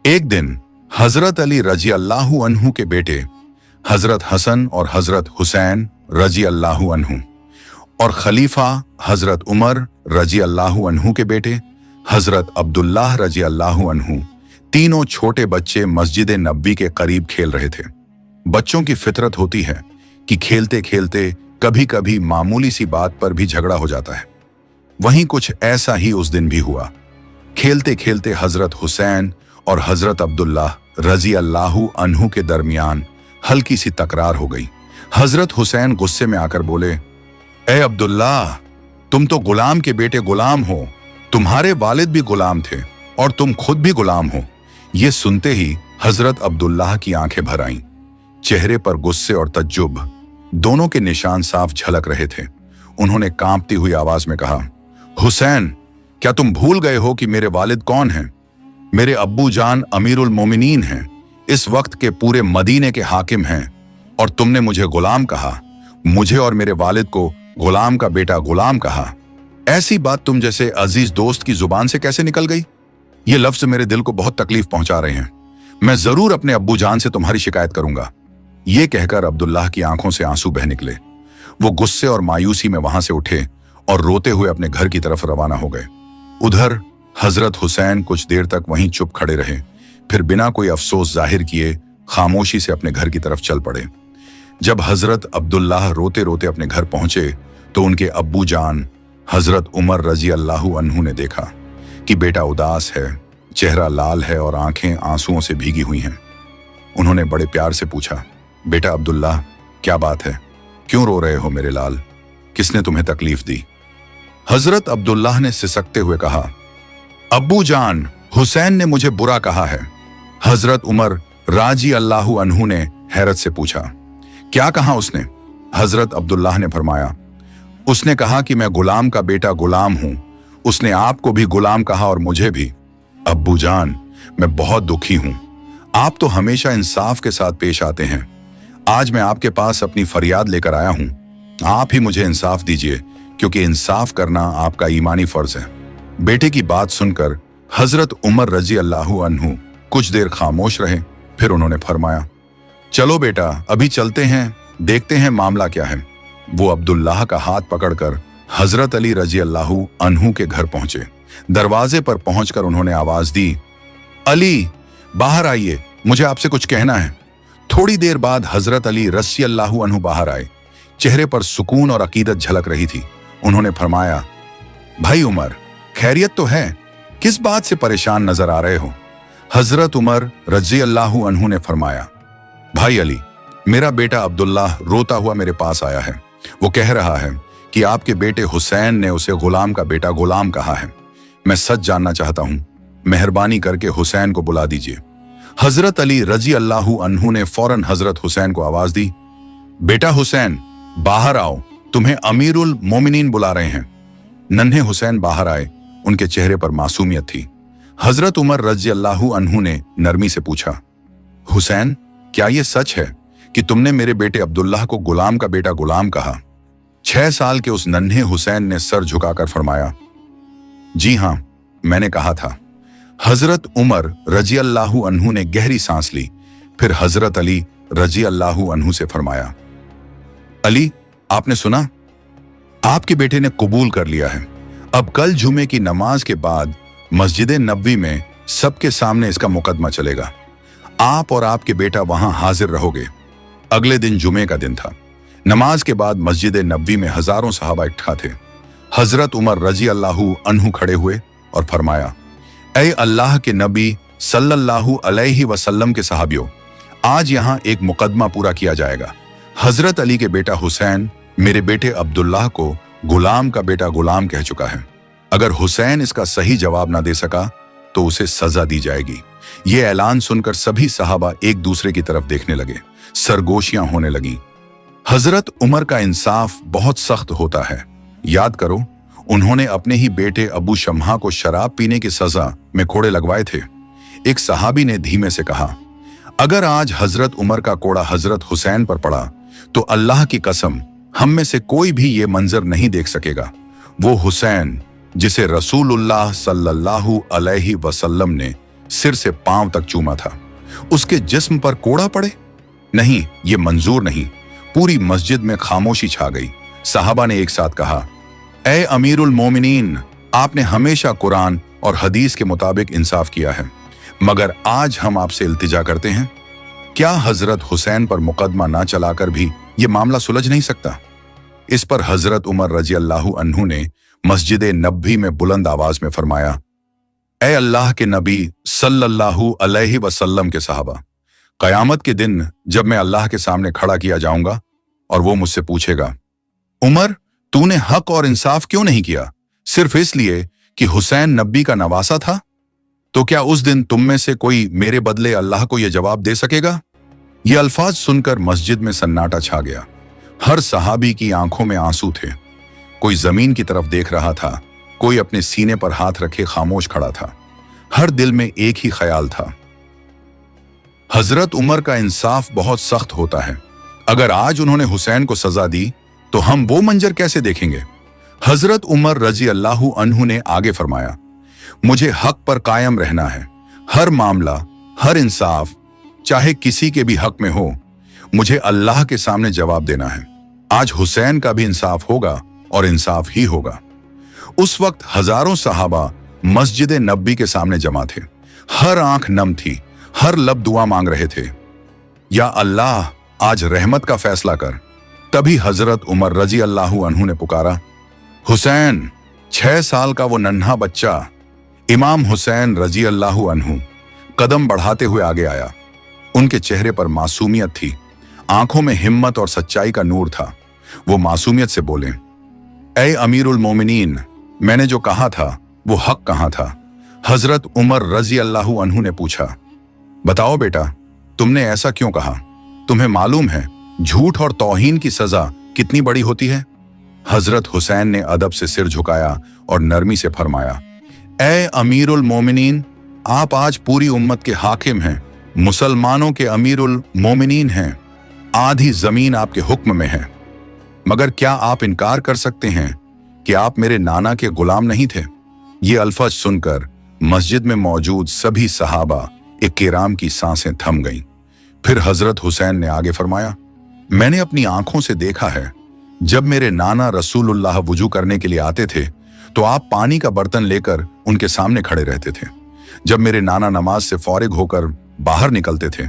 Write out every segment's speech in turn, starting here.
एक दिन हजरत अली रजी अल्लाहु अन्हु के बेटे हजरत हसन और हजरत हुसैन रजी अल्लाहु अन्हु और खलीफा हजरत उमर रजी अल्लाहु अन्हु के बेटे हजरत अब्दुल्लाह रजी अल्लाहु अन्हु तीनों छोटे बच्चे मस्जिद नबी के करीब खेल रहे थे। बच्चों की फितरत होती है कि खेलते खेलते कभी कभी मामूली सी बात पर भी झगड़ा हो जाता है। वहीं कुछ ऐसा ही उस दिन भी हुआ। खेलते खेलते हजरत हुसैन और हजरत अब्दुल्लाह रजी अल्लाहु अन्हु के दरमियान हल्की सी तकरार हो गई। हजरत हुसैन गुस्से में आकर बोले, ए अब्दुल्लाह, तुम तो गुलाम के बेटे गुलाम हो, तुम्हारे वालिद भी गुलाम थे और तुम खुद भी गुलाम हो। ये सुनते ही हजरत अब्दुल्लाह की आंखें भर आईं। चेहरे पर गुस्से और तज्जुब दोनों के निशान साफ झलक रहे थे। उन्होंने कांपती हुई आवाज में कहा, हुसैन, क्या तुम भूल गए हो कि मेरे वालिद कौन हैं? मेरे अब्बू जान अमीरुल मोमिनीन हैं, इस वक्त के पूरे मदीने के हाकिम हैं, और तुमने मुझे गुलाम कहा। मुझे और मेरे वालिद को गुलाम का बेटा गुलाम कहा। ऐसी बात तुम जैसे अजीज दोस्त की जुबान से कैसे निकल गई? ये लफ्ज मेरे दिल को बहुत तकलीफ पहुंचा रहे हैं। मैं जरूर अपने अब्बू जान से तुम्हारी शिकायत करूंगा। ये कहकर अब्दुल्लाह की आंखों से आंसू बह निकले। वो गुस्से और मायूसी में वहां से उठे और रोते हुए अपने घर की तरफ रवाना हो गए। उधर हजरत हुसैन कुछ देर तक वहीं चुप खड़े रहे, फिर बिना कोई अफसोस जाहिर किए खामोशी से अपने घर की तरफ चल पड़े। जब हजरत अब्दुल्लाह रोते रोते अपने घर पहुंचे तो उनके अब्बू जान हजरत उमर रजी अल्लाहु अन्हु ने देखा कि बेटा उदास है, चेहरा लाल है और आंखें आंसुओं से भीगी हुई हैं। उन्होंने बड़े प्यार से पूछा, बेटा अब्दुल्लाह, क्या बात है? क्यों रो रहे हो मेरे लाल? किसने तुम्हें तकलीफ दी? हजरत अब्दुल्लाह ने सिसकते हुए कहा, अब्बू जान, हुसैन ने मुझे बुरा कहा है। हजरत उमर राजी अल्लाहु अन्हु ने हैरत से पूछा, क्या कहा उसने? हजरत अब्दुल्लाह ने फरमाया, उसने कहा कि मैं गुलाम का बेटा गुलाम हूं। उसने आपको भी गुलाम कहा और मुझे भी। अब्बू जान, मैं बहुत दुखी हूं। आप तो हमेशा इंसाफ के साथ पेश आते हैं। आज मैं आपके पास अपनी फरियाद लेकर आया हूं। आप ही मुझे इंसाफ दीजिए, क्योंकि इंसाफ करना आपका ईमानी फर्ज है। बेटे की बात सुनकर हजरत उमर रजी अल्लाहु अन्हु कुछ देर खामोश रहे, फिर उन्होंने फरमाया, चलो बेटा, अभी चलते हैं, देखते हैं मामला क्या है। वो अब्दुल्लाह का हाथ पकड़कर हजरत अली रजी अल्लाहु अन्हु के घर पहुंचे। दरवाजे पर पहुंचकर उन्होंने आवाज दी, अली, बाहर आइए, मुझे आपसे कुछ कहना है। थोड़ी देर बाद हजरत अली रजी अल्लाहु अन्हु बाहर आए। चेहरे पर सुकून और अकीदत झलक रही थी। उन्होंने फरमाया, भाई उमर, खैरियत तो है? किस बात से परेशान नजर आ रहे हो? हजरत उमर रजी अल्लाहु अन्हु ने फरमाया, भाई अली, मेरा बेटा अब्दुल्लाह रोता हुआ मेरे पास आया है। वो कह रहा है कि आपके बेटे हुसैन ने उसे गुलाम का बेटा गुलाम कहा है। मैं सच जानना चाहता हूं। मेहरबानी करके हुसैन को बुला दीजिए। हजरत अली रजी अल्लाहु अन्हु ने फौरन हजरत हुसैन को आवाज दी, बेटा हुसैन, बाहर आओ, तुम्हें अमीरुल मोमिनीन बुला रहे हैं। नन्हे हुसैन बाहर आए। उनके चेहरे पर मासूमियत थी। हजरत उमर रजी अल्लाहु अन्हु ने नरमी से पूछा, हुसैन, क्या यह सच है कि तुमने मेरे बेटे अब्दुल्लाह को गुलाम का बेटा गुलाम कहा? 6 साल के उस नन्हे हुसैन ने सर झुकाकर फरमाया, जी हां, मैंने कहा था। हजरत उमर रजी अल्लाहु अन्हु ने गहरी सांस ली, फिर हजरत अली रजी अल्लाहु अन्हु से फरमाया, अली, आपने सुना? आपके बेटे ने कबूल कर लिया है। अब कल जुमे की नमाज के बाद मस्जिद नबवी में सबके सामने इसका मुकदमा चलेगा। आप और आपके बेटा वहां हाजिर रहोगे। अगले दिन जुमे का दिन था। नमाज के बाद मस्जिद नबवी में हजारों सहाबा इकट्ठा थे। हजरत उमर रजी अल्लाहु अन्हु खड़े हुए और फरमाया, ऐ अल्लाह के नबी सल्लल्लाहु अलैहि वसल्लम के सहाबियों, आज यहाँ एक मुकदमा पूरा किया जाएगा। हजरत अली के बेटा हुसैन मेरे बेटे अब्दुल्लाह को गुलाम का बेटा गुलाम कह चुका है। अगर हुसैन इसका सही जवाब ना दे सका तो उसे सजा दी जाएगी। ये ऐलान सुनकर सभी सहाबा एक दूसरे की तरफ देखने लगे। सरगोशियां होने लगी। हजरत उमर का इंसाफ बहुत सख्त होता है। याद करो, उन्होंने अपने ही बेटे अबू शम्हा को शराब पीने की सजा में कोड़े लगवाए थे। एक सहाबी ने धीमे से कहा, अगर आज हजरत उमर का कोड़ा हजरत हुसैन पर पड़ा तो अल्लाह की कसम, हम में से कोई भी ये मंजर नहीं देख सकेगा। वो हुसैन जिसे रसूलुल्लाह सल्लल्लाहु अलैहि वसल्लम ने सिर से पांव तक चूमा था। उसके जिस्म पर कोड़ा पड़े? नहीं, ये मंजूर नहीं। पूरी मस्जिद में खामोशी छा गई। सहाबा ने एक साथ कहा, ए अमीरुल मोमिनीन, आपने हमेशा कुरान और हदीस के मुताबिक इंसाफ किया है, मगर आज हम आपसे इल्तिजा करते हैं, क्या हजरत हुसैन पर मुकदमा ना चलाकर भी ये मामला सुलझ नहीं सकता? इस पर हजरत उमर रजी अल्लाहु अन्हु ने मस्जिद नबी में बुलंद आवाज में फरमाया, ए अल्लाह के नबी सल्लल्लाहु अलैहि वसल्लम के सहाबा, कयामत के दिन जब मैं अल्लाह के सामने खड़ा किया जाऊंगा और वो मुझसे पूछेगा, उमर, तूने हक और इंसाफ क्यों नहीं किया? सिर्फ इसलिए कि हुसैन नबी का नवासा था? तो क्या उस दिन तुम में से कोई मेरे बदले अल्लाह को यह जवाब दे सकेगा? ये अल्फाज सुनकर मस्जिद में सन्नाटा छा गया। हर सहाबी की आंखों में आंसू थे। कोई जमीन की तरफ देख रहा था, कोई अपने सीने पर हाथ रखे खामोश खड़ा था। हर दिल में एक ही ख्याल था, हजरत उमर का इंसाफ बहुत सख्त होता है। अगर आज उन्होंने हुसैन को सजा दी तो हम वो मंजर कैसे देखेंगे? हजरत उमर रजी अल्लाहु अन्हु ने आगे फरमाया, मुझे हक पर कायम रहना है। हर मामला, हर इंसाफ, चाहे किसी के भी हक में हो, मुझे अल्लाह के सामने जवाब देना है। आज हुसैन का भी इंसाफ होगा और इंसाफ ही होगा। उस वक्त हजारों सहाबा मस्जिद नबी के सामने जमा थे। हर आंख नम थी, हर लब दुआ मांग रहे थे, या अल्लाह आज रहमत का फैसला कर। तभी हजरत उमर रजी अल्लाहु अन्हु ने पुकारा, हुसैन! 6 साल का वो नन्हा बच्चा इमाम हुसैन रजी अल्लाहु अन्हु कदम बढ़ाते हुए आगे आया। उनके चेहरे पर मासूमियत थी, आंखों में हिम्मत और सच्चाई का नूर था। वो मासूमियत से बोले, ए अमीरुल मोमिनीन, मैंने जो कहा था वो हक कहाँ था? हजरत उमर रजी अल्लाहु अन्हु ने पूछा, बताओ बेटा, तुमने ऐसा क्यों कहा? तुम्हें मालूम है झूठ और तौहीन की सजा कितनी बड़ी होती है? हजरत हुसैन ने अदब से सिर झुकाया और नरमी से फरमाया, ए अमीरुल मोमिनीन, आप आज पूरी उम्मत के हाकिम हैं, मुसलमानों के अमीरुल मोमिनीन हैं। आधी जमीन आपके हुक्म में है, मगर क्या आप इनकार कर सकते हैं कि आप मेरे नाना के गुलाम नहीं थे? ये अल्फाज सुनकर मस्जिद में मौजूद सभी सहाबा इक्राम की सांसें थम गईं। फिर हजरत हुसैन ने आगे फरमाया, मैंने अपनी आंखों से देखा है, जब मेरे नाना रसूलुल्लाह वुजू करने के लिए आते थे तो आप पानी का बर्तन लेकर उनके सामने खड़े रहते थे। जब मेरे नाना नमाज से फौरिग होकर बाहर निकलते थे,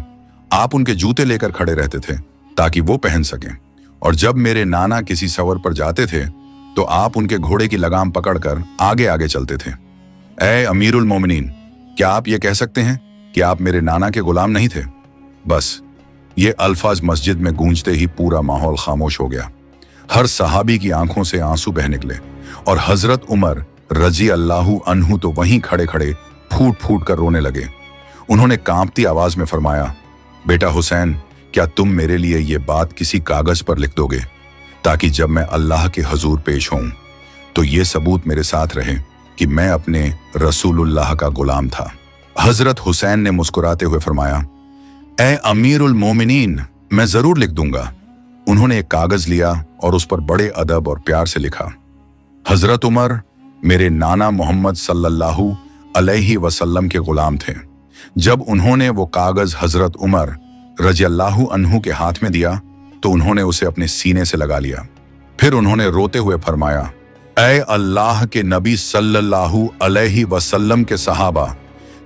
आप उनके जूते लेकर खड़े रहते थे ताकि वो पहन सकें। और जब मेरे नाना किसी सफर पर जाते थे तो आप उनके घोड़े की लगाम पकड़कर आगे आगे चलते थे। ए अमीरुल मोमिनीन, क्या आप ये कह सकते हैं कि आप मेरे नाना के गुलाम नहीं थे? बस ये अल्फाज मस्जिद में गूंजते ही पूरा माहौल खामोश हो गया। हर सहाबी की आंखों से आंसू बह निकले और हजरत उमर रजी अल्लाहु अन्हु तो वहीं खड़े खड़े फूट फूट कर रोने लगे। उन्होंने कांपती आवाज में फरमाया, बेटा हुसैन, क्या तुम मेरे लिए ये बात किसी कागज पर लिख दोगे ताकि जब मैं अल्लाह के हजूर पेश होऊं तो ये सबूत मेरे साथ रहे कि मैं अपने रसूलुल्लाह का गुलाम था? हजरत हुसैन ने मुस्कुराते हुए फरमाया, ए अमीरुल मोमिनीन, मैं जरूर लिख दूंगा। उन्होंने एक कागज लिया और उस पर बड़े अदब और प्यार से लिखा, हजरत उमर मेरे नाना मोहम्मद सल्लल्लाहु अलैहि वसल्लम के गुलाम थे। जब उन्होंने वो कागज हजरत उमर रजी अल्लाहु अन्हु के हाथ में दिया तो उन्होंने उसे अपने सीने से लगा लिया। फिर उन्होंने रोते हुए फरमाया, ऐ अल्लाह के नबी सल्लल्लाहु अलैहि वसल्लम के सहाबा,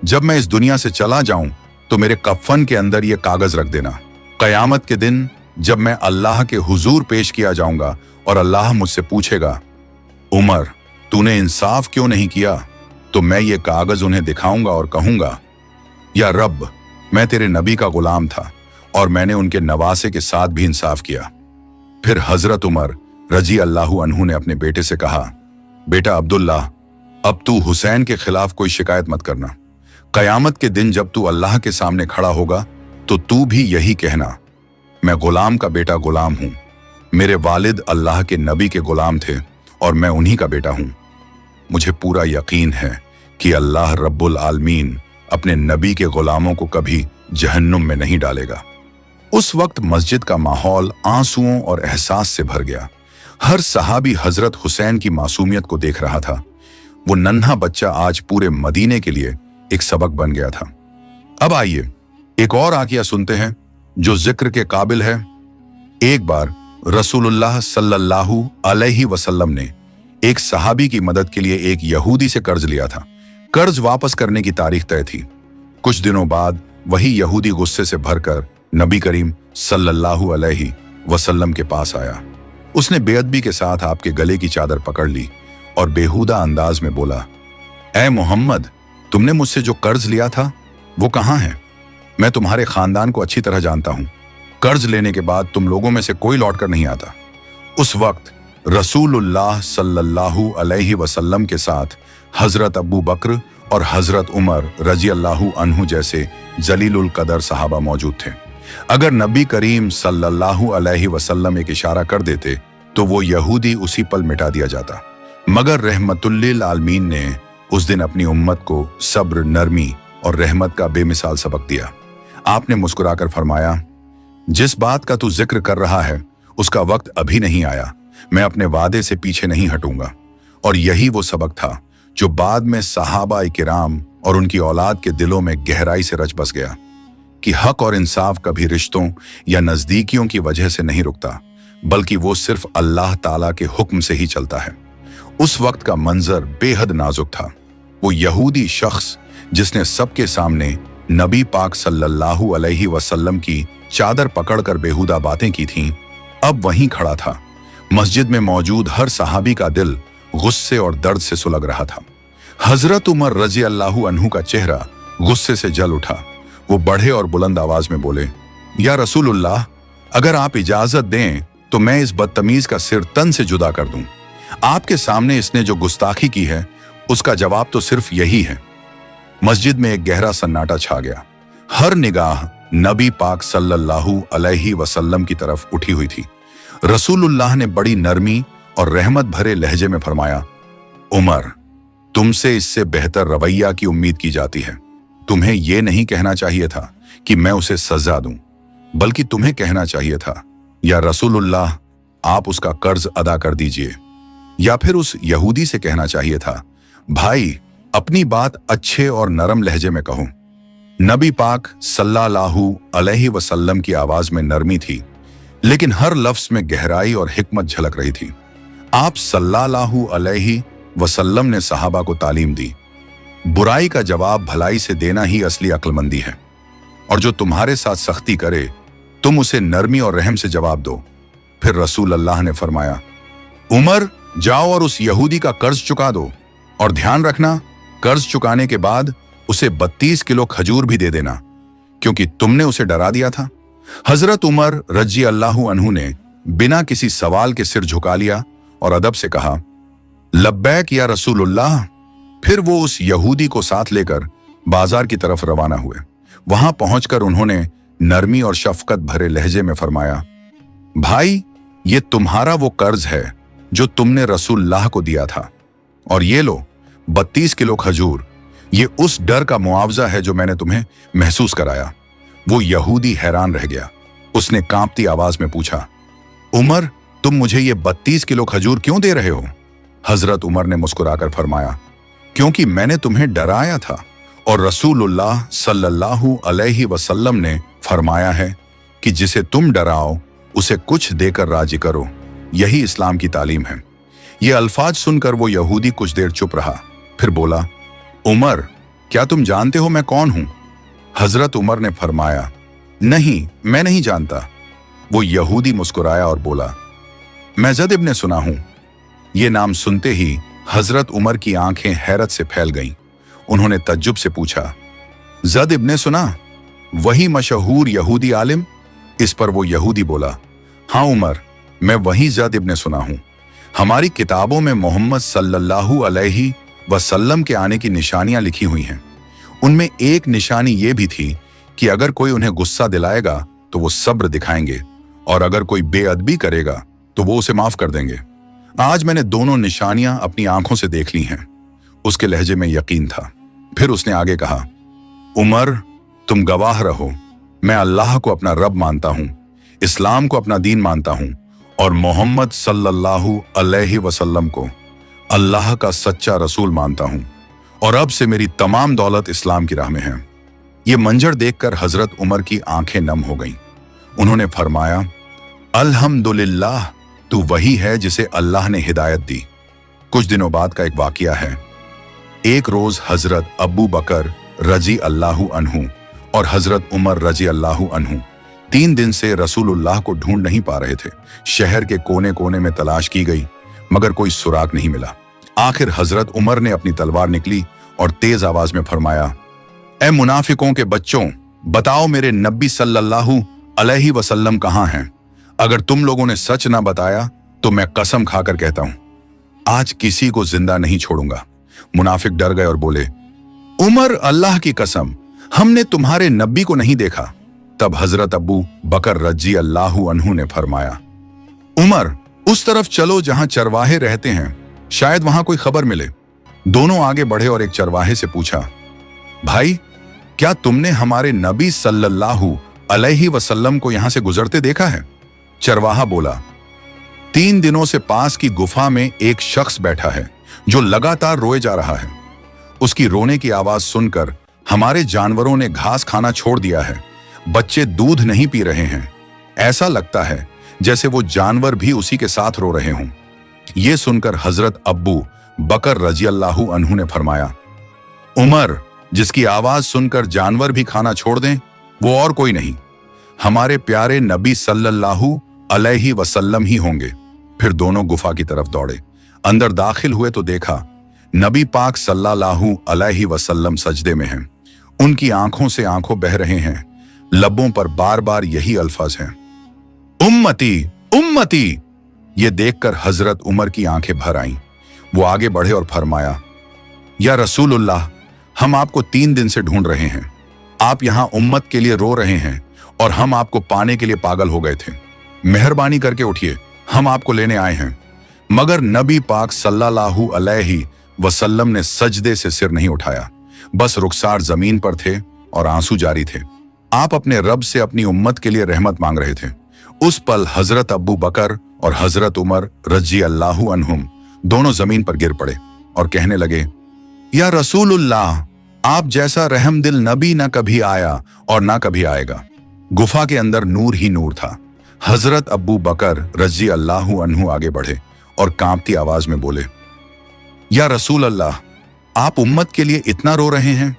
जब मैं इस दुनिया से चला जाऊं तो मेरे कफन के अंदर ये कागज रख देना। कयामत के दिन जब मैं अल्लाह के हुजूर पेश किया जाऊंगा और अल्लाह मुझसे पूछेगा, उमर तूने इंसाफ क्यों नहीं किया, तो मैं ये कागज उन्हें दिखाऊंगा और कहूंगा, या रब, मैं तेरे नबी का गुलाम था और मैंने उनके नवासे के साथ भी इंसाफ किया। फिर हजरत उमर रजी अल्लाहु अन्हु ने अपने बेटे से कहा, बेटा अब्दुल्ला, अब तू हुसैन के खिलाफ कोई शिकायत मत करना। कयामत के दिन जब तू अल्लाह के सामने खड़ा होगा तो तू भी यही कहना, मैं गुलाम का बेटा गुलाम हूं। मेरे वालिद अल्लाह के नबी के गुलाम थे और मैं उन्हीं का बेटा हूं। मुझे पूरा यकीन है कि अल्लाह रब्बुल आलमीन अपने नबी के गुलामों को कभी जहन्नुम में नहीं डालेगा। उस वक्त मस्जिद का माहौल आंसुओं और एहसास से भर गया। हर सहाबी हजरत हुसैन की मासूमियत को देख रहा था। वो नन्हा बच्चा आज पूरे मदीने के लिए एक सबक बन गया था। अब आइए एक और वाकया सुनते हैं जो जिक्र के काबिल है। एक बार रसूलुल्लाह सल्लल्लाहु अलैहि वसल्लम ने एक सहाबी की मदद के लिए एक यहूदी से कर्ज लिया था। कर्ज वापस करने की तारीख तय थी। कुछ दिनों बाद वही यहूदी गुस्से से भरकर नबी करीम सल्लल्लाहु अलैहि वसल्लम के पास आया। उसने बेअदबी के साथ आपके गले की चादर पकड़ ली और बेहुदा अंदाज में बोला, ऐ मोहम्मद, तुमने मुझसे जो कर्ज लिया था वो कहाँ है? मैं तुम्हारे खानदान को अच्छी तरह जानता हूं। कर्ज लेने के बाद तुम लोगों में से कोई लौट कर नहीं आता। उस वक्त रसूलुल्लाह सल्लल्लाहु अलैहि वसल्लम के साथ हजरत अबू बकर और हजरत उमर रजी अल्लाहु अन्हु जैसे जलीलुल कदर सहाबा मौजूद थे। अगर नबी करीम सल्लल्लाहु अलैहि वसल्लम एक इशारा कर देते तो वो यहूदी उसी पल मिटा दिया जाता। मगर रहमतुल्लिल आलमीन ने उस दिन अपनी उम्मत को सब्र, नरमी और रहमत का बेमिसाल सबक दिया। आपने मुस्कुराकर फरमाया, जिस बात का तू जिक्र कर रहा है उसका वक्त अभी नहीं आया। मैं अपने वादे से पीछे नहीं हटूंगा। और यही वो सबक था जो बाद में सहाबा किराम और उनकी औलाद के दिलों में गहराई से रच बस गया कि हक और इंसाफ कभी रिश्तों या नजदीकियों की वजह से नहीं रुकता, बल्कि वो सिर्फ अल्लाह ताला के हुक्म से ही चलता है। उस वक्त का मंजर बेहद नाजुक था। वो यहूदी शख्स जिसने सबके सामने नबी पाक सल्लल्लाहु अलैहि वसल्लम की चादर पकड़कर बेहुदा बातें की थीं, अब वहीं खड़ा था। मस्जिद में मौजूद हर सहाबी का दिल गुस्से और दर्द से सुलग रहा था। हजरत उमर रजी अल्लाहु अन्हु का चेहरा गुस्से से जल उठा। वो बढ़े और बुलंद आवाज में बोले, या रसूलुल्लाह, अगर आप इजाजत दें तो मैं इस बदतमीज का सिर तन से जुदा कर दूं। आपके सामने इसने जो गुस्ताखी की है उसका जवाब तो सिर्फ यही है। मस्जिद में एक गहरा सन्नाटा छा गया। हर निगाह नबी पाक सल्लल्लाहु अलैहि वसल्लम की तरफ उठी हुई थी। रसूलुल्लाह ने बड़ी नरमी और रहमत भरे लहजे में फरमाया, उमर, तुमसे इससे बेहतर रवैया की उम्मीद की जाती है। तुम्हें यह नहीं कहना चाहिए था कि मैं उसे सजा दूं, बल्कि तुम्हें कहना चाहिए था, या रसूलुल्लाह, आप उसका कर्ज अदा कर दीजिए। या फिर उस यहूदी से कहना चाहिए था, भाई, अपनी बात अच्छे और नरम लहजे में कहो। नबी पाक सल्लल्लाहु अलैहि वसल्लम की आवाज में नरमी थी, लेकिन हर लफ्ज में गहराई और हिकमत झलक रही थी। आप सल्लल्लाहु अलैहि वसल्लम ने सहाबा को तालीम दी, बुराई का जवाब भलाई से देना ही असली अक्लमंदी है, और जो तुम्हारे साथ सख्ती करे तुम उसे नरमी और रहम से जवाब दो। फिर रसूल अल्लाह ने फरमाया, उमर, जाओ और उस यहूदी का कर्ज चुका दो, और ध्यान रखना, कर्ज चुकाने के बाद उसे 32 किलो खजूर भी दे देना, क्योंकि तुमने उसे डरा दिया था। हजरत उमर रजी अल्लाहु अन्हु ने बिना किसी सवाल के सिर झुका लिया और अदब से कहा, लब्बैक या रसूलुल्लाह। फिर वो उस यहूदी को साथ लेकर बाजार की तरफ रवाना हुए। वहां पहुंचकर उन्होंने नरमी और शफकत भरे लहजे में फरमाया, भाई, ये तुम्हारा वो कर्ज है जो तुमने रसूलुल्लाह को दिया था, और ये लो 32 किलो खजूर। ये उस डर का मुआवजा है जो मैंने तुम्हें महसूस कराया। वो यहूदी हैरान रह गया। उसने कांपती आवाज में पूछा, उमर, तुम मुझे ये 32 किलो खजूर क्यों दे रहे हो? हजरत उमर ने मुस्कुराकर फरमाया, क्योंकि मैंने तुम्हें डराया था, और रसूलुल्लाह सल्लल्लाहु अलैहि वसल्लम ने फरमाया है कि जिसे तुम डराओ उसे कुछ देकर राजी करो। यही इस्लाम की तालीम है। ये अल्फाज सुनकर वो यहूदी कुछ देर चुप रहा, फिर बोला, उमर, क्या तुम जानते हो मैं कौन हूं? हजरत उमर ने फरमाया, नहीं, मैं नहीं जानता। वो यहूदी मुस्कुराया और बोला, मैं जद इब्ने सुना हूं। ये नाम सुनते ही हजरत उमर की आंखें हैरत से फैल गईं। उन्होंने तज्जुब से पूछा, जद इब्ने सुना? वही मशहूर यहूदी आलिम? इस पर वो यहूदी बोला, हाँ उमर, मैं वही जद इब्ने सुना हूं। हमारी किताबों में मोहम्मद सल्लल्लाहु अलैहि वसल्लम के आने की निशानियां लिखी हुई हैं। उनमें एक निशानी ये भी थी कि अगर कोई उन्हें गुस्सा दिलाएगा तो वो सब्र दिखाएंगे, और अगर कोई बेअदबी करेगा तो वो उसे माफ कर देंगे। आज मैंने दोनों निशानियां अपनी आंखों से देख ली हैं। उसके लहजे में यकीन था। फिर उसने आगे कहा, उमर, तुम गवाह रहो, मैं अल्लाह को अपना रब मानता हूं, इस्लाम को अपना दीन मानता हूं, और मोहम्मद सल्लल्लाहु अलैहि वसल्लम को अल्लाह का सच्चा रसूल मानता हूं। और अब से मेरी तमाम दौलत इस्लाम की राह में है। ये मंजर देखकर हजरत उमर की आंखें नम हो गईं। उन्होंने फरमाया, अल्हम्दुलिल्लाह, तू वही है जिसे अल्लाह ने हिदायत दी। कुछ दिनों बाद का एक वाकया है। एक रोज हजरत अबू बकर रजी अल्लाहु अन्हु और हजरत उमर रजी अल्लाहु अन्हु 3 दिन से रसूलुल्लाह को ढूंढ नहीं पा रहे थे। शहर के कोने कोने में तलाश की गई, मगर कोई सुराग नहीं मिला। आखिर हजरत उमर ने अपनी तलवार निकली और तेज आवाज में फरमाया, ए मुनाफिकों के बच्चों, बताओ मेरे नबी सल्लल्लाहु अलैहि वसल्लम कहाँ हैं? अगर तुम लोगों ने सच ना बताया तो मैं कसम खाकर कहता हूं, आज किसी को जिंदा नहीं छोड़ूंगा। मुनाफिक डर गए और बोले, उमर, अल्लाह की कसम, हमने तुम्हारे नबी को नहीं देखा। तब हजरत अबू बकर रजी अल्लाहु अन्हु ने फरमाया, उमर, उस तरफ चलो जहां चरवाहे रहते हैं, शायद वहां कोई खबर मिले। दोनों आगे बढ़े और एक चरवाहे से पूछा, भाई, क्या तुमने हमारे नबी सल्लल्लाहु अलैहि वसल्लम को यहां से गुजरते देखा है? चरवाहा बोला, 3 दिनों से पास की गुफा में एक शख्स बैठा है जो लगातार रोए जा रहा है। उसकी रोने की आवाज सुनकर हमारे जानवरों ने घास खाना छोड़ दिया है। बच्चे दूध नहीं पी रहे हैं। ऐसा लगता है जैसे वो जानवर भी उसी के साथ रो रहे हों। ये सुनकर हजरत अब्बू बकर रजी अल्लाहु अन्हु ने फरमाया, उमर, जिसकी आवाज सुनकर जानवर भी खाना छोड़ दें, वो और कोई नहीं, हमारे प्यारे नबी सल्लल्लाहु अलैहि वसल्लम ही होंगे। फिर दोनों गुफा की तरफ दौड़े। अंदर दाखिल हुए तो देखा नबी पाक सल्लल्लाहु अलैहि वसल्लम सजदे में हैं। उनकी आंखों से आंखों बह रहे हैं। लबों पर बार बार यही अल्फाज हैं, उम्मती उम्मती। ये देखकर हजरत उमर की आंखें भर आईं। वो आगे बढ़े और फरमाया, या रसूलुल्लाह, हम आपको 3 दिन से ढूंढ रहे हैं। आप यहां उम्मत के लिए रो रहे हैं और हम आपको पाने के लिए पागल हो गए थे। मेहरबानी करके उठिए, हम आपको लेने आए हैं। मगर नबी पाक सल्लल्लाहु अलैहि वसल्लम ने सजदे से सिर नहीं उठाया, बस रुखसार जमीन पर थे और आंसू जारी थे। आप अपने रब से अपनी उम्मत के लिए रहमत मांग रहे थे। उस पल हजरत अबू बकर और हजरत उमर रजी अल्लाहु अन्हुम दोनों जमीन पर गिर पड़े और कहने लगे, या रसूलुल्लाह, आप जैसा रहमदिल नबी ना कभी आया और ना कभी आएगा। गुफा के अंदर नूर ही नूर था। हजरत अबू बकर रजी अल्लाहु अन्हु आगे बढ़े और कांपती आवाज में बोले, या रसूल अल्लाह, आप उम्मत के लिए इतना रो रहे हैं?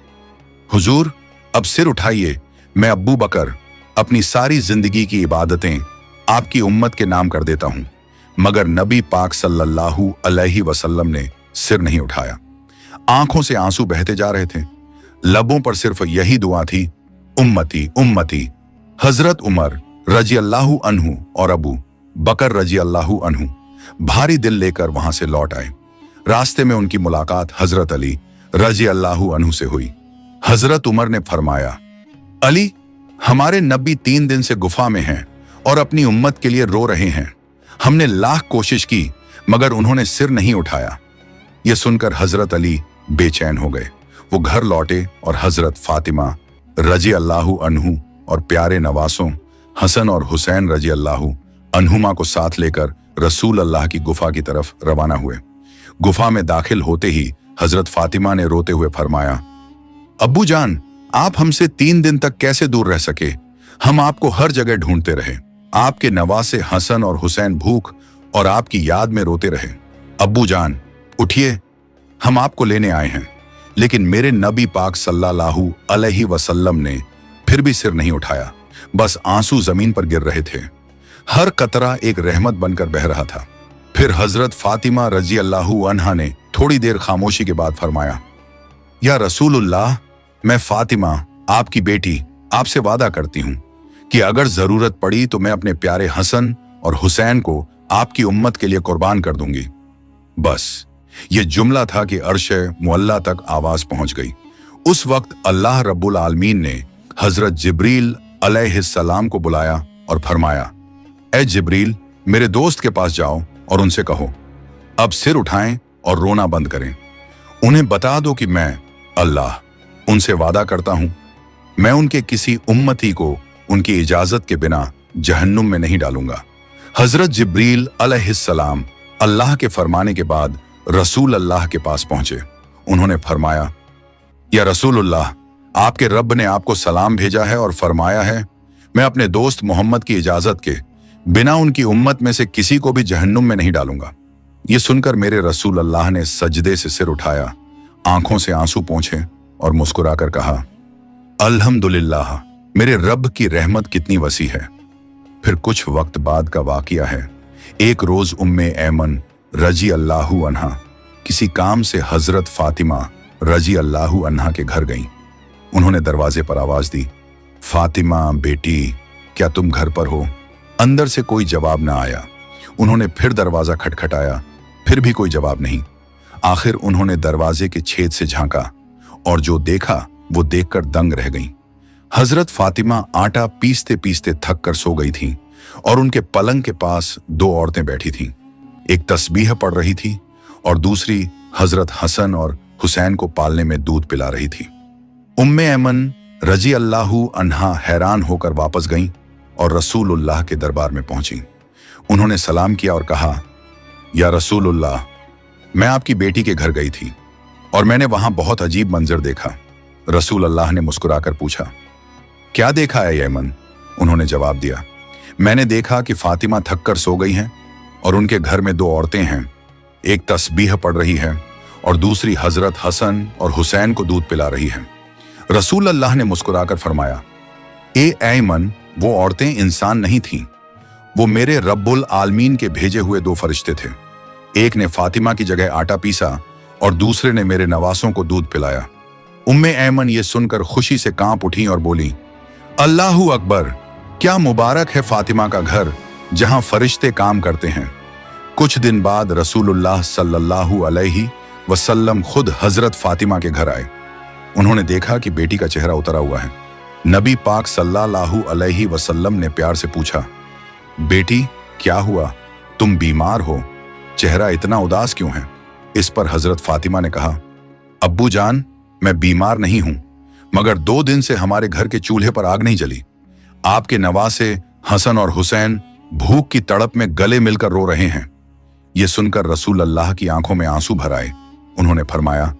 हुजूर, अब सिर उठाइए। मैं अब्बू बकर अपनी सारी जिंदगी की इबादतें आपकी उम्मत के नाम कर देता हूं। मगर नबी पाक सल्लल्लाहु अलैहि वसल्लम ने सिर नहीं उठाया। आंखों से आंसू बहते जा रहे थे। लबों पर सिर्फ यही दुआ थी, उम्मती उम्मती। हजरत उमर रजी अल्लाहु अन्हु और अबू बकर रजी अल्लाहु अन्हु भारी दिल लेकर वहां से लौट आए। रास्ते में उनकी मुलाकात हजरत अली रजी अल्लाहु अन्हु से हुई। हजरत उमर ने फरमाया, अली, हमारे नबी 3 दिन से गुफा में हैं और अपनी उम्मत के लिए रो रहे हैं। हमने लाख कोशिश की मगर उन्होंने सिर नहीं उठाया। यह सुनकर हजरत अली बेचैन हो गए। वो घर लौटे और हजरत फातिमा रजी अल्लाहु अन्हु और प्यारे नवासों हसन और हुसैन रजी अल्लाहु अन्हुमा को साथ लेकर रसूल अल्लाह की गुफा की तरफ रवाना हुए। गुफा में दाखिल होते ही हजरत फातिमा ने रोते हुए फरमाया, अब्बू जान, आप हमसे 3 दिन तक कैसे दूर रह सके? हम आपको हर जगह ढूंढते रहे। आपके नवासे हसन और हुसैन भूख और आपकी याद में रोते रहे। अब्बू जान, उठिए, हम आपको लेने आए हैं। लेकिन मेरे नबी पाक सल्लल्लाहु अलैहि वसल्लम ने फिर भी सिर नहीं उठाया, बस आंसू जमीन पर गिर रहे थे। हर कतरा एक रहमत बनकर बह रहा था। फिर हजरत फातिमा रजी अल्लाहु अन्हा ने थोड़ी देर खामोशी के बाद फरमाया, या रसूलुल्लाह, मैं फातिमा आपकी बेटी आपसे वादा करती हूं कि अगर जरूरत पड़ी तो मैं अपने प्यारे हसन और हुसैन को आपकी उम्मत के लिए कुर्बान कर दूंगी। बस ये जुमला था कि अर्श मुअल्ला तक आवाज पहुंच गई। उस वक्त अल्लाह रब्बुल आलमीन ने हजरत जिब्रील अलैहिस्सलाम को बुलाया और फरमाया, ए जिब्रील, मेरे दोस्त के पास जाओ और उनसे कहो, अब सिर उठाएं और रोना बंद करें। उन्हें बता दो कि मैं अल्लाह उनसे वादा करता हूं, मैं उनके किसी उम्मती को उनकी इजाजत के बिना जहन्नुम में नहीं डालूंगा। हजरत जिब्रील अलैहिस्सलाम अल्लाह के फरमाने के बाद रसूल अल्लाह के पास पहुंचे। उन्होंने फरमाया, या रसूलुल्लाह, आपके रब ने आपको सलाम भेजा है और फरमाया है मैं अपने दोस्त मोहम्मद की इजाजत के बिना उनकी उम्मत में से किसी को भी जहन्नुम में नहीं डालूंगा। ये सुनकर मेरे रसूल अल्लाह ने सजदे से सिर उठाया, आंखों से आंसू पोंछे और मुस्कुराकर कहा, अल्हम्दुलिल्लाह, मेरे रब की रहमत कितनी वसी है। फिर कुछ वक्त बाद का वाकया है। एक रोज उम्मे ऐमन रजी अल्लाहु अन्हा किसी काम से हजरत फातिमा रजी अल्लाहु अन्हा के घर गईं। उन्होंने दरवाजे पर आवाज दी, फातिमा बेटी, क्या तुम घर पर हो? अंदर से कोई जवाब न आया। उन्होंने फिर दरवाजा खटखटाया, फिर भी कोई जवाब नहीं। आखिर उन्होंने दरवाजे के छेद से झांका और जो देखा वो देखकर दंग रह गईं। हजरत फातिमा आटा पीसते पीसते थक कर सो गई थीं और उनके पलंग के पास दो औरतें बैठी थीं। एक तस्बीह पढ़ रही थी और दूसरी हजरत हसन और हुसैन को पालने में दूध पिला रही थी। उम्मे ऐमन रजी अल्लाहु अन्हा हैरान होकर वापस गईं और रसूलुल्लाह के दरबार में पहुंची। उन्होंने सलाम किया और कहा, या रसूलुल्लाह, मैं आपकी बेटी के घर गई थी और मैंने वहां बहुत अजीब मंजर देखा। रसूल अल्लाह ने मुस्कुराकर पूछा, क्या देखा है ऐमन? उन्होंने जवाब दिया, मैंने देखा कि फातिमा थक कर सो गई हैं और उनके घर में दो औरतें हैं। एक तस्बीह पढ़ रही है और दूसरी हजरत हसन और हुसैन को दूध पिला रही है। रसूल अल्लाह ने मुस्कुराकर फरमाया, ए ऐमन, वो औरतें इंसान नहीं थीं, वो मेरे रब्बुल आलमीन के भेजे हुए दो फरिश्ते थे। एक ने फातिमा की जगह आटा पीसा और दूसरे ने मेरे नवासों को दूध पिलाया। उम्मे ऐमन ये सुनकर खुशी से कांप उठी और बोली, अल्लाहू अकबर, क्या मुबारक है फातिमा का घर जहां फरिश्ते काम करते हैं। कुछ दिन बाद रसूलुल्लाह सल्लल्लाहु अलैहि वसल्लम खुद हजरत फातिमा के घर आए। उन्होंने देखा कि बेटी का चेहरा उतरा हुआ है। नबी पाक सल्लल्लाहु अलैहि वसल्लम ने प्यार से पूछा, बेटी क्या हुआ, तुम बीमार हो, चेहरा इतना उदास क्यों है? इस पर हजरत फातिमा ने कहा, अब्बू जान, मैं बीमार नहीं हूं, मगर 2 दिन से हमारे घर के चूल्हे पर आग नहीं जली। आपके नवासे हसन और हुसैन भूख की तड़प में गले मिलकर रो रहे हैं। यह सुनकर रसूल अल्लाह की आंखों में आंसू भर आए। उन्होंने फरमाया,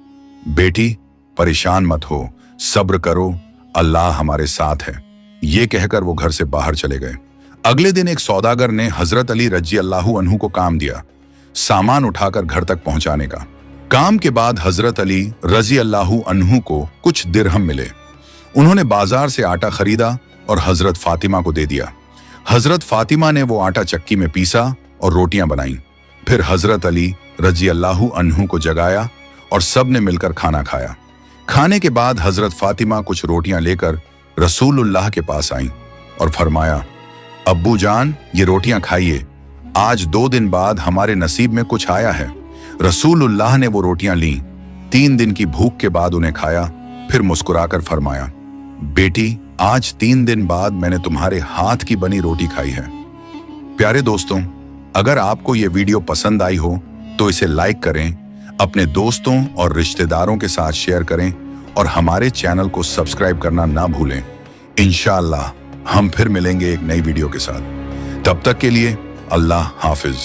बेटी परेशान मत हो, सब्र करो, अल्लाह हमारे साथ है। ये कहकर वो घर से बाहर चले गए। अगले दिन एक सौदागर ने हजरत अली रजी अल्लाहु अन्हु को काम दिया, सामान उठाकर घर तक पहुंचाने का। काम के बाद हजरत अली रजी अल्लाहु अन्हु को कुछ दिरहम मिले। उन्होंने बाजार से आटा खरीदा और हजरत फातिमा को दे दिया। हजरत फातिमा ने वो आटा चक्की में पीसा और रोटियां बनाईं। फिर हजरत अली रजी अल्लाहु अन्हु को जगाया और सब ने मिलकर खाना खाया। खाने के बाद हजरत फातिमा कुछ रोटियां लेकर रसूलुल्लाह के पास आईं और फरमाया, अब्बू जान, ये रोटियां खाइए, आज 2 दिन बाद हमारे नसीब में कुछ आया है। रसूलुल्लाह ने वो रोटियां लीं, 3 दिन की भूख के बाद उन्हें खाया, फिर मुस्कुराकर फरमाया, बेटी आज 3 दिन बाद मैंने तुम्हारे हाथ की बनी रोटी खाई है। प्यारे दोस्तों, अगर आपको ये वीडियो पसंद आई हो तो इसे लाइक करें, अपने दोस्तों और रिश्तेदारों के साथ शेयर करें और हमारे चैनल को सब्सक्राइब करना ना भूलें। इंशाअल्लाह हम फिर मिलेंगे एक नई वीडियो के साथ। तब तक के लिए अल्लाह हाफिज।